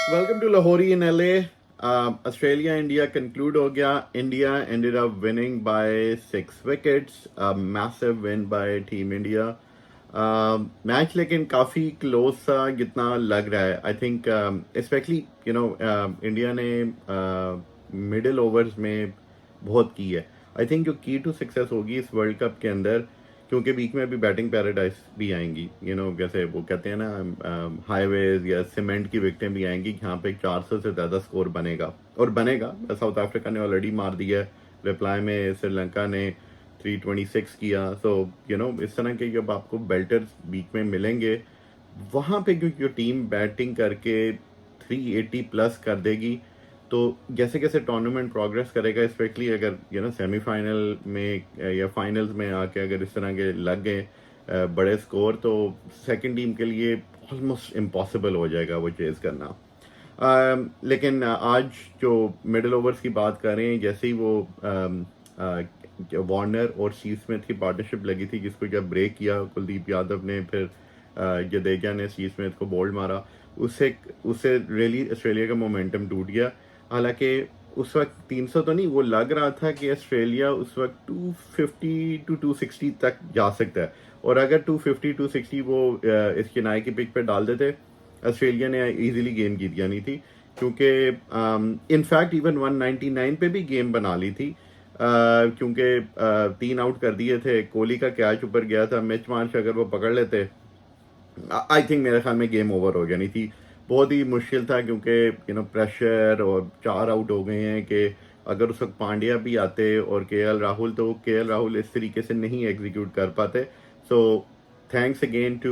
Welcome to Lahori in LA. Australia India conclude हो गया. India ended up winning by 6 wickets. A massive win by Team India. Match लेकिन काफ़ी close सा जितना लग रहा है. आई थिंक स्पेशली इंडिया ने मिडिल ओवर्स में बहुत की है. आई थिंक जो की टू सक्सेस होगी इस वर्ल्ड कप के अंदर, क्योंकि बीच में अभी बैटिंग पैराडाइज भी आएंगी. जैसे वो कहते हैं ना, हाईवेज या सीमेंट की विकेटें भी आएंगी जहाँ पे 400 से ज़्यादा स्कोर बनेगा और बनेगा. साउथ अफ्रीका ने ऑलरेडी मार दिया है. रिप्लाई में श्रीलंका ने 326 किया. सो इस तरह के जब आपको बेल्टर्स बीच में मिलेंगे, वहाँ पे जो टीम बैटिंग करके 380 प्लस कर देगी, तो जैसे जैसे टूर्नामेंट प्रोग्रेस करेगा, स्पेशली अगर सेमीफाइनल में या फाइनल्स में आके अगर इस तरह के लग गए बड़े स्कोर, तो सेकंड टीम के लिए ऑलमोस्ट इम्पॉसिबल हो जाएगा वो चेज करना. लेकिन आज जो मिडिल ओवर्स की बात कर रहे हैं, जैसे ही वो वार्नर और स्टीव स्मिथ की पार्टनरशिप लगी थी, जिसको जब ब्रेक किया कुलदीप यादव ने, फिर जडेजा ने स्टीव स्मिथ को बोल्ड मारा, उससे रियली ऑस्ट्रेलिया का मोमेंटम टूट गया. हालांकि उस वक्त 300 तो नहीं, वो लग रहा था कि ऑस्ट्रेलिया उस वक्त 250 टू 260 तक जा सकता है. और अगर 250 260 वो इस किनारे की पिच पे डाल देते, ऑस्ट्रेलिया ने इजीली गेम जीत जानी थी. क्योंकि इनफैक्ट इवन 199 पे भी गेम बना ली थी, क्योंकि 3 आउट कर दिए थे. कोहली का कैच ऊपर गया था. मिच मार्श अगर वो पकड़ लेते, आई थिंक मेरे ख्याल में गेम ओवर हो जानी थी. बहुत ही मुश्किल था, क्योंकि प्रेशर और 4 आउट हो गए हैं कि अगर उस वक्त पांड्या भी आते और केएल राहुल, तो केएल राहुल इस तरीके से नहीं एग्जीक्यूट कर पाते. So thanks again to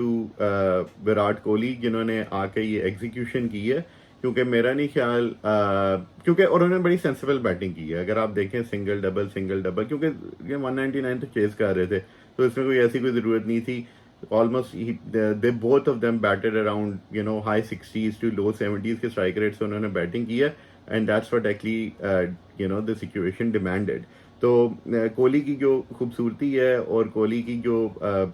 Virat Kohli, जिन्होंने आके ये एग्जीक्यूशन की है. क्योंकि मेरा नहीं ख्याल, क्योंकि और उन्होंने बड़ी सेंसिबल बैटिंग की है. अगर आप देखें सिंगल डबल, क्योंकि ये 199 तो चेज कर रहे थे, तो इसमें कोई ऐसी कोई ज़रूरत नहीं थी. Almost they both of them batted around high 60s to low 70s के strike rate से उन्होंने बैटिंग की है. and that's what actually the situation demanded. तो कोहली की जो खूबसूरती है और कोहली की जो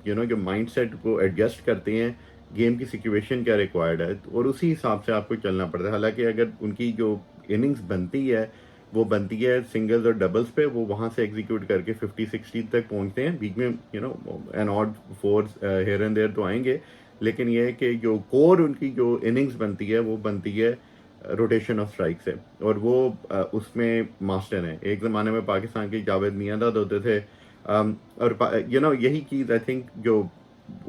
जो माइंड सेट को एडजस्ट करते हैं, गेम की सिचुएशन क्या रिक्वायर्ड है, और उसी हिसाब से आपको चलना पड़ता है. हालांकि अगर उनकी जो इनिंग्स बनती है, वो बनती है सिंगल्स और डबल्स पे, वो वहाँ से एग्जीक्यूट करके 50-60 तक पहुँचते हैं. बीच में an odd fours here and there तो आएंगे, लेकिन ये है कि जो कोर उनकी जो इनिंग्स बनती है, वो बनती है रोटेशन ऑफ स्ट्राइक से, और वो उसमें मास्टर हैं. एक ज़माने में पाकिस्तान के जावेद मियांदाद होते थे. और यही चीज़ आई थिंक जो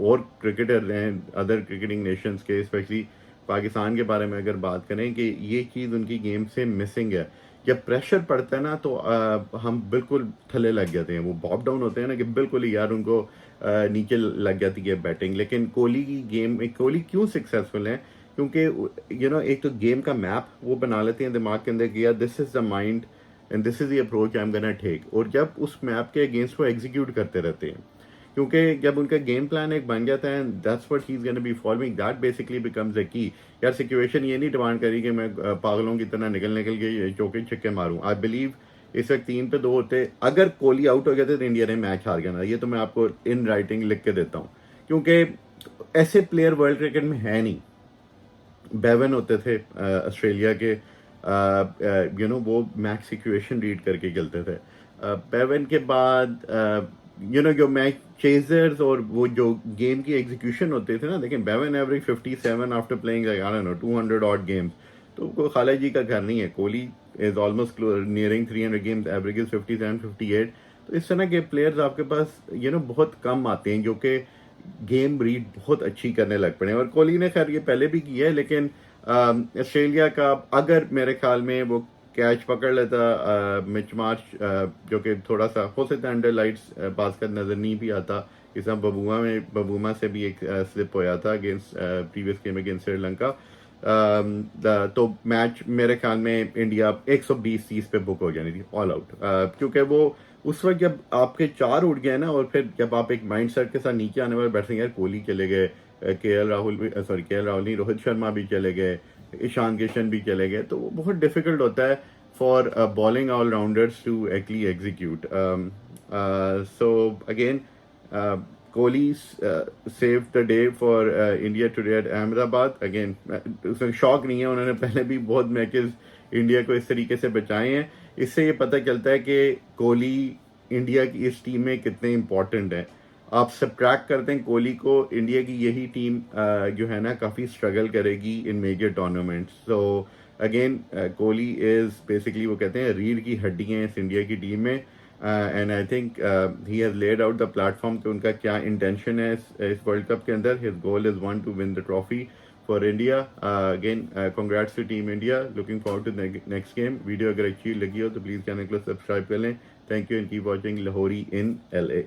और क्रिकेटर हैं अदर क्रिकेटिंग नेशंस के, स्पेशली पाकिस्तान के बारे में अगर बात करें, कि ये चीज़ उनकी गेम से मिसिंग है. जब प्रेशर पड़ता है ना, तो हम बिल्कुल थले लग जाते हैं. वो बॉब डाउन होते हैं ना, कि बिल्कुल ही यार उनको नीचे लग जाती है बैटिंग. लेकिन कोहली की गेम, कोहली क्यों सक्सेसफुल है, क्योंकि एक तो गेम का मैप वो बना लेते हैं दिमाग के अंदर, किया this is the mind and this is the approach I am gonna take, और जब उस मैप के अगेंस्ट वो एग्जीक्यूट करते रहते हैं. क्योंकि जब उनका गेम प्लान एक बन जाता है, that's what he is gonna be following, that basically becomes a की. यार सिचुएशन ये नहीं डिमांड करी कि मैं पागलों की तरह निकल के चौके छक्के मारूं. आई बिलीव इस वक्त 3 पे 2 होते, अगर कोहली आउट हो जाते तो इंडिया ने मैच हार गया ना. ये तो मैं आपको इन राइटिंग लिख के देता हूँ, क्योंकि ऐसे प्लेयर वर्ल्ड क्रिकेट में है नहीं. बेवन होते थे ऑस्ट्रेलिया के, वो मैच सिचुएशन रीड करके खेलते थे. बेवन के बाद जो मैच चेजर्स और वो जो गेम की एग्जीक्यूशन होते थे ना, लेकिन Bevan average 57 after playing I don't know 200 odd games. तो कोई खाला जी का घर नहीं है. Kohli is almost nearing 300 games, average 57 58. तो इस तरह के प्लेयर्स आपके पास बहुत कम आते हैं जो कि गेम रीड बहुत अच्छी करने लग पड़े. और कोहली ने खैर ये पहले भी किया है, लेकिन ऑस्ट्रेलिया का अगर मेरे ख्याल में वो कैच पकड़ लेता मिच मार्श, जो कि थोड़ा सा हो सकता है अंडर लाइट्स बास्केट नजर नहीं भी आता. इस बबूमा से भी एक स्लिप होया था against previous game against Sri Lanka. तो मैच मेरे ख्याल में इंडिया 120-30 पे बुक हो जानी थी ऑल आउट. क्योंकि वो उस वक्त जब आपके 4 उठ गए ना, और फिर जब आप एक माइंड सेट के साथ नीचे आने वाले बैट्समैन, यार कोहली चले गए, केएल राहुल नहीं, रोहित शर्मा भी चले गए, ईशान किशन भी चले गए, तो वो बहुत डिफिकल्ट होता है for bowling allrounders to actually execute. So again Kohli saved the day for India today at Ahmedabad. Again, उसमें शौक नहीं है, उन्होंने पहले भी बहुत मैचेस इंडिया को इस तरीके से बचाए हैं. इससे ये पता चलता है कि कोहली इंडिया की इस टीम में कितने इम्पोर्टेंट है. आप सब्ट्रैक्ट करते हैं कोहली को, इंडिया की यही टीम जो है ना काफ़ी स्ट्रगल करेगी in major tournaments. So again Kohli is basically वो कहते हैं रीढ़ की हड्डी हैं इस इंडिया की टीम में. And I think he has laid out the platform कि उनका क्या इंटेंशन है इस वर्ल्ड कप के अंदर. His goal is one to win the trophy for India. Again congrats to team India. Looking forward to next game. Video अगर अच्छी लगी हो तो प्लीज़ चैनल को सब्सक्राइब कर लें. Thank you and keep watching Lahori in LA.